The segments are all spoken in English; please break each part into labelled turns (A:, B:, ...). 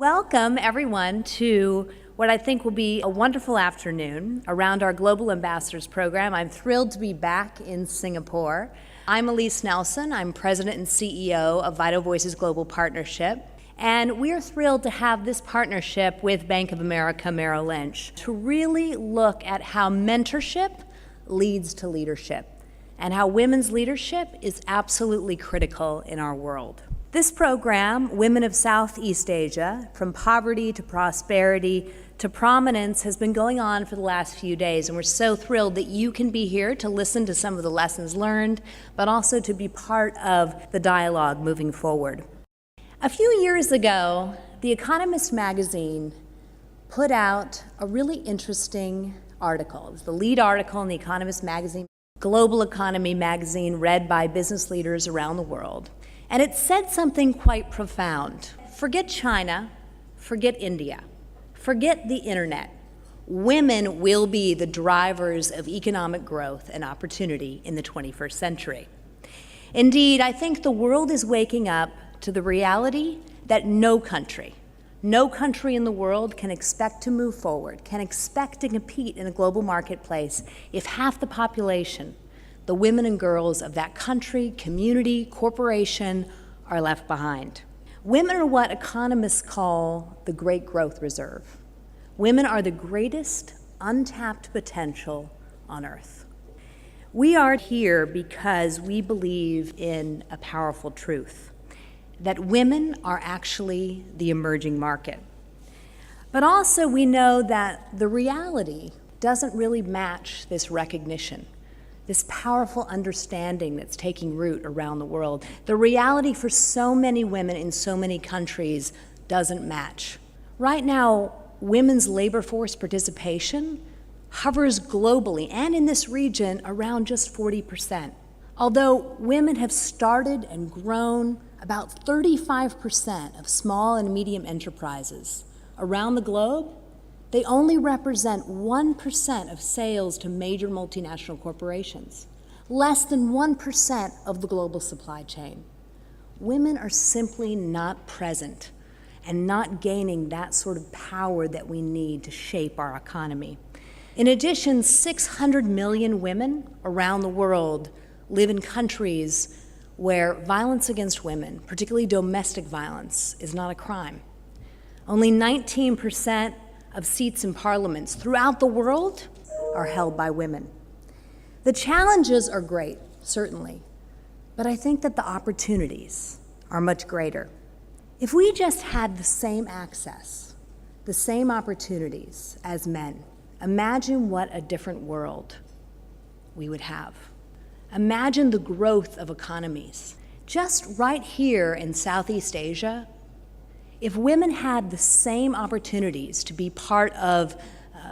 A: Welcome, everyone, to what I think will be a wonderful afternoon around our Global Ambassadors Program. I'm thrilled to be back in Singapore. I'm Alyse Nelson. I'm President and CEO of Vital Voices Global Partnership. And we're thrilled to have this partnership with Bank of America Merrill Lynch to really look at how mentorship leads to leadership and how women's leadership is absolutely critical in our world. This program, Women of Southeast Asia, From Poverty to Prosperity to Prominence, has been going on for the last few days, and we're so thrilled that you can be here to listen to some of the lessons learned, but also to be part of the dialogue moving forward. A few years ago, The Economist magazine put out a really interesting article. It was the lead article in The Economist magazine, global economy magazine read by business leaders around the world. And it said something quite profound. Forget China, forget India, forget the internet. Women will be the drivers of economic growth and opportunity in the 21st century. Indeed, I think the world is waking up to the reality that no country in the world can expect to move forward, can expect to compete in a global marketplace if half the population, the women and girls of that country, community, corporation, are left behind. Women are what economists call the great growth reserve. Women are the greatest untapped potential on earth. We are here because we believe in a powerful truth, that women are actually the emerging market. But also we know that the reality doesn't really match this recognition, this powerful understanding that's taking root around the world. The reality for so many women in so many countries doesn't match. Right now, women's labor force participation hovers globally and in this region around just 40%. Although women have started and grown about 35% of small and medium enterprises around the globe, they only represent 1% of sales to major multinational corporations, less than 1% of the global supply chain. Women are simply not present and not gaining that sort of power that we need to shape our economy. In addition, 600 million women around the world live in countries where violence against women, particularly domestic violence, is not a crime. Only 19% of seats in parliaments throughout the world are held by women. The challenges are great, certainly, but I think that the opportunities are much greater. If we just had the same access, the same opportunities as men, imagine what a different world we would have. Imagine the growth of economies. Just right here in Southeast Asia, if women had the same opportunities to be part of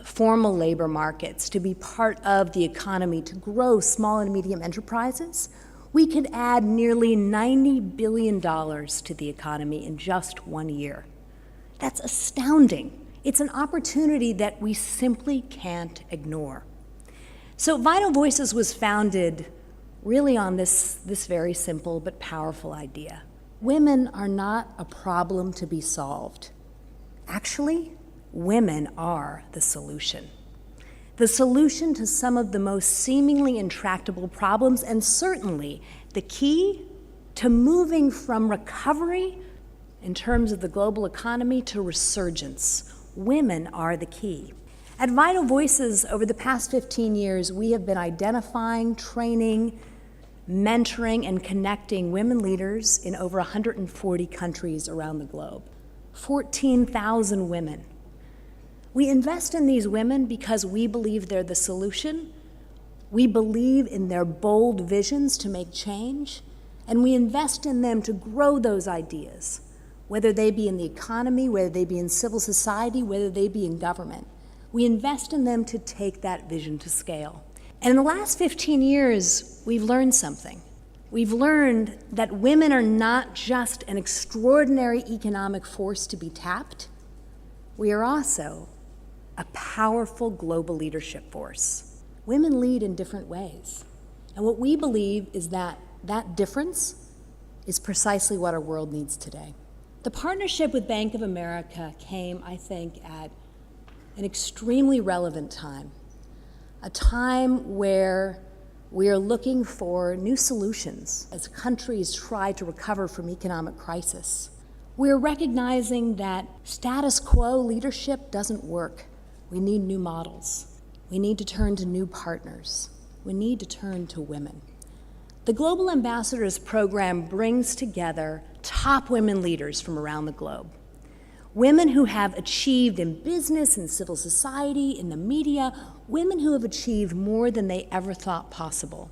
A: formal labor markets, to be part of the economy, to grow small and medium enterprises, we could add nearly $90 billion to the economy in just 1 year. That's astounding. It's an opportunity that we simply can't ignore. So Vital Voices was founded really on this very simple but powerful idea. Women are not a problem to be solved. Actually, women are the solution. The solution to some of the most seemingly intractable problems, and certainly the key to moving from recovery in terms of the global economy to resurgence. Women are the key. At Vital Voices, over the past 15 years, we have been identifying, training, mentoring, and connecting women leaders in over 140 countries around the globe. 14,000 women. We invest in these women because we believe they're the solution. We believe in their bold visions to make change, and we invest in them to grow those ideas, whether they be in the economy, whether they be in civil society, whether they be in government. We invest in them to take that vision to scale. And in the last 15 years, we've learned something. We've learned that women are not just an extraordinary economic force to be tapped. We are also a powerful global leadership force. Women lead in different ways. And what we believe is that that difference is precisely what our world needs today. The partnership with Bank of America came, I think, at an extremely relevant time, a time where we are looking for new solutions as countries try to recover from economic crisis. We're recognizing that status quo leadership doesn't work. We need new models. We need to turn to new partners. We need to turn to women. The Global Ambassadors Program brings together top women leaders from around the globe. Women who have achieved in business, in civil society, in the media, women who have achieved more than they ever thought possible,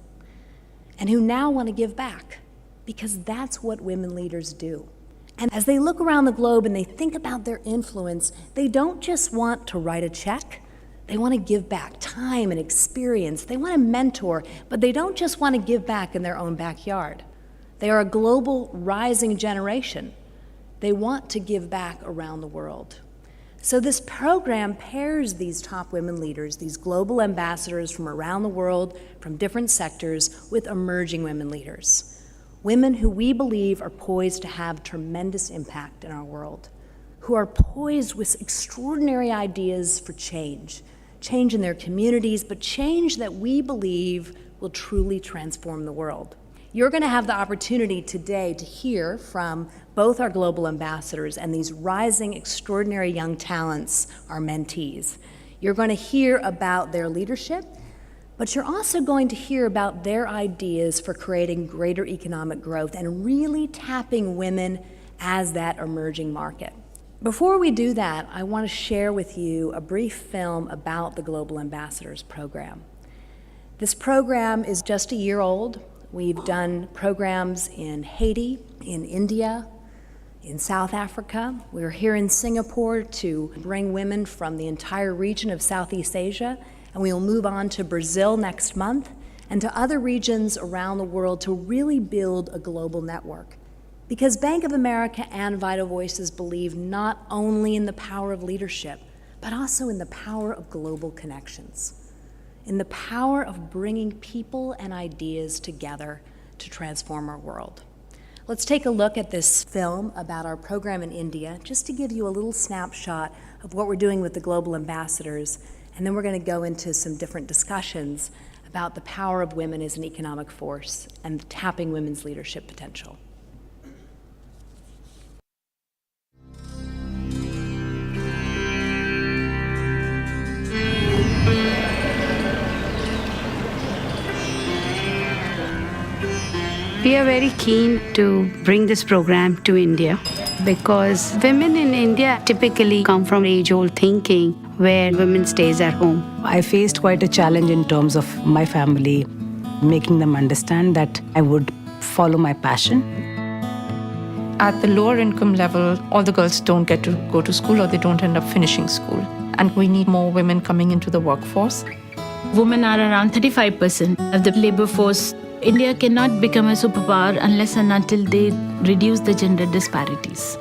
A: and who now want to give back, because that's what women leaders do. And as they look around the globe and they think about their influence, they don't just want to write a check. They want to give back time and experience. They want to mentor, but they don't just want to give back in their own backyard. They are a global rising generation. They want to give back around the world. So this program pairs these top women leaders, these global ambassadors from around the world, from different sectors, with emerging women leaders. Women who we believe are poised to have tremendous impact in our world, who are poised with extraordinary ideas for change in their communities, but change that we believe will truly transform the world. You're going to have the opportunity today to hear from both our global ambassadors and these rising, extraordinary young talents, our mentees. You're going to hear about their leadership, but you're also going to hear about their ideas for creating greater economic growth and really tapping women as that emerging market. Before we do that, I want to share with you a brief film about the Global Ambassadors Program. This program is just a year old. We've done programs in Haiti, in India, in South Africa. We're here in Singapore to bring women from the entire region of Southeast Asia, and we will move on to Brazil next month and to other regions around the world to really build a global network. Because Bank of America and Vital Voices believe not only in the power of leadership, but also in the power of global connections, in the power of bringing people and ideas together to transform our world. Let's take a look at this film about our program in India, just to give you a little snapshot of what we're doing with the Global Ambassadors, and then we're going to go into some different discussions about the power of women as an economic force and tapping women's leadership potential.
B: We are very keen to bring this program to India because women in India typically come from age-old thinking where women stays at home.
C: I faced quite a challenge in terms of my family, making them understand that I would follow my passion.
D: At the lower income level, all the girls don't get to go to school or they don't end up finishing school. And we need more women coming into the workforce.
E: Women are around 35% of the labor force. India cannot become a superpower unless and until they reduce the gender disparities.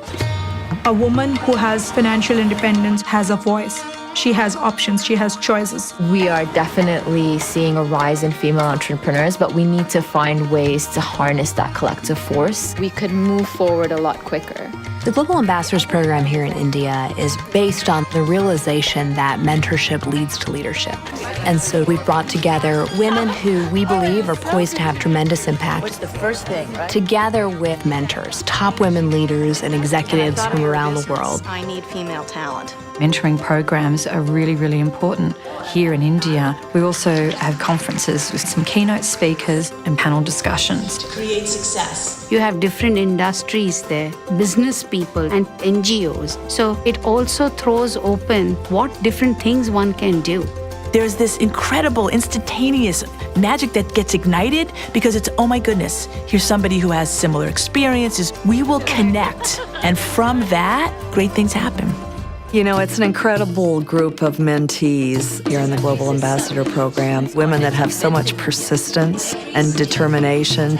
F: A woman who has financial independence has a voice. She has options, she has choices.
G: We are definitely seeing a rise in female entrepreneurs, but we need to find ways to harness that collective force. We could move forward a lot quicker.
A: The Global Ambassadors Program here in India is based on the realization that mentorship leads to leadership. And so we've brought together women who we believe are poised to have tremendous impact.
H: What's the first thing, right?
A: Together with mentors, top women leaders and executives from around the world.
H: I need female talent.
I: Mentoring programs are really, really important. Here in India, we also have conferences with some keynote speakers and panel discussions.
H: To create success.
B: You have different industries there, business people and NGOs. So it also throws open what different things one can do.
H: There's this incredible, instantaneous magic that gets ignited because it's, oh my goodness, here's somebody who has similar experiences. We will connect. And from that, great things happen.
J: You know, it's an incredible group of mentees here in the Global Ambassador Program, women that have so much persistence and determination.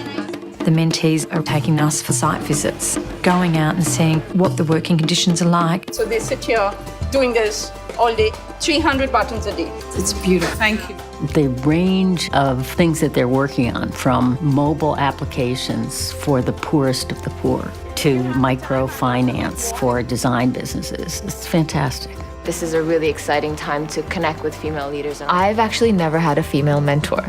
I: The mentees are taking us for site visits, going out and seeing what the working conditions are like.
K: So they sit here doing this all day, 300 buttons a day.
I: It's beautiful.
K: Thank you.
L: The range of things that they're working on, from mobile applications for the poorest of the poor to microfinance for design businesses. It's fantastic.
G: This is a really exciting time to connect with female leaders. I've actually never had a female mentor.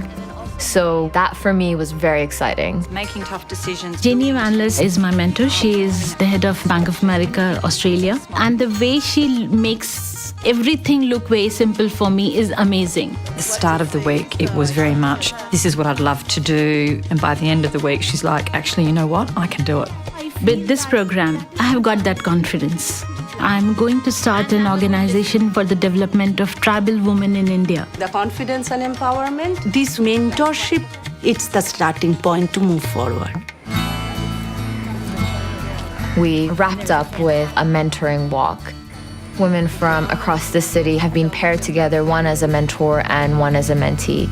G: So that for me was very exciting.
I: Making tough decisions.
E: Jenny Vanless is my mentor. She is the head of Bank of America, Australia. And the way she makes everything look very simple for me is amazing.
I: At the start of the week, it was very much, this is what I'd love to do. And by the end of the week, she's like, actually, you know what? I can do it.
E: With this program, I have got that confidence. I'm going to start an organization for the development of tribal women in India.
M: The confidence and empowerment.
N: This mentorship, it's the starting point to move forward.
G: We wrapped up with a mentoring walk. Women from across the city have been paired together, one as a mentor and one as a mentee.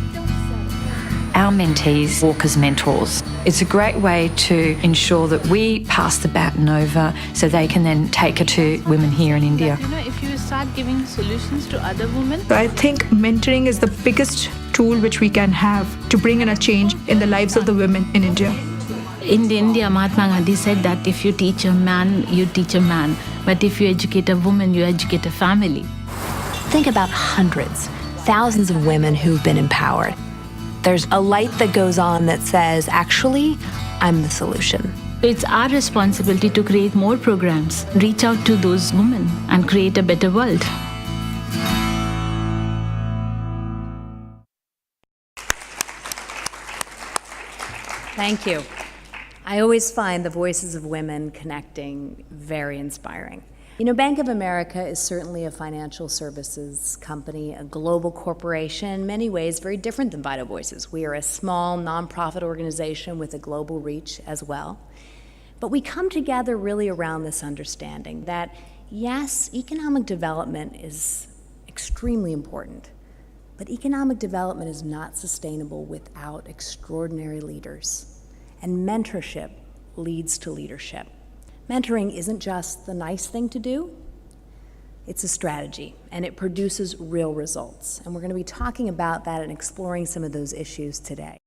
I: Our mentees walk as mentors. It's a great way to ensure that we pass the baton over so they can then take it to women here in India.
E: You know, if you start giving solutions to other women.
F: So I think mentoring is the biggest tool which we can have to bring in a change in the lives of the women in India.
E: In India, Mahatma Gandhi said that if you teach a man, you teach a man. But if you educate a woman, you educate a family.
A: Think about hundreds, thousands of women who've been empowered. There's a light that goes on that says, actually, I'm the solution.
E: It's our responsibility to create more programs, reach out to those women, and create a better world.
A: Thank you. I always find the voices of women connecting very inspiring. You know, Bank of America is certainly a financial services company, a global corporation, in many ways very different than Vital Voices. We are a small nonprofit organization with a global reach as well. But we come together really around this understanding that, yes, economic development is extremely important, but economic development is not sustainable without extraordinary leaders. And mentorship leads to leadership. Mentoring isn't just the nice thing to do, it's a strategy, and it produces real results. And we're going to be talking about that and exploring some of those issues today.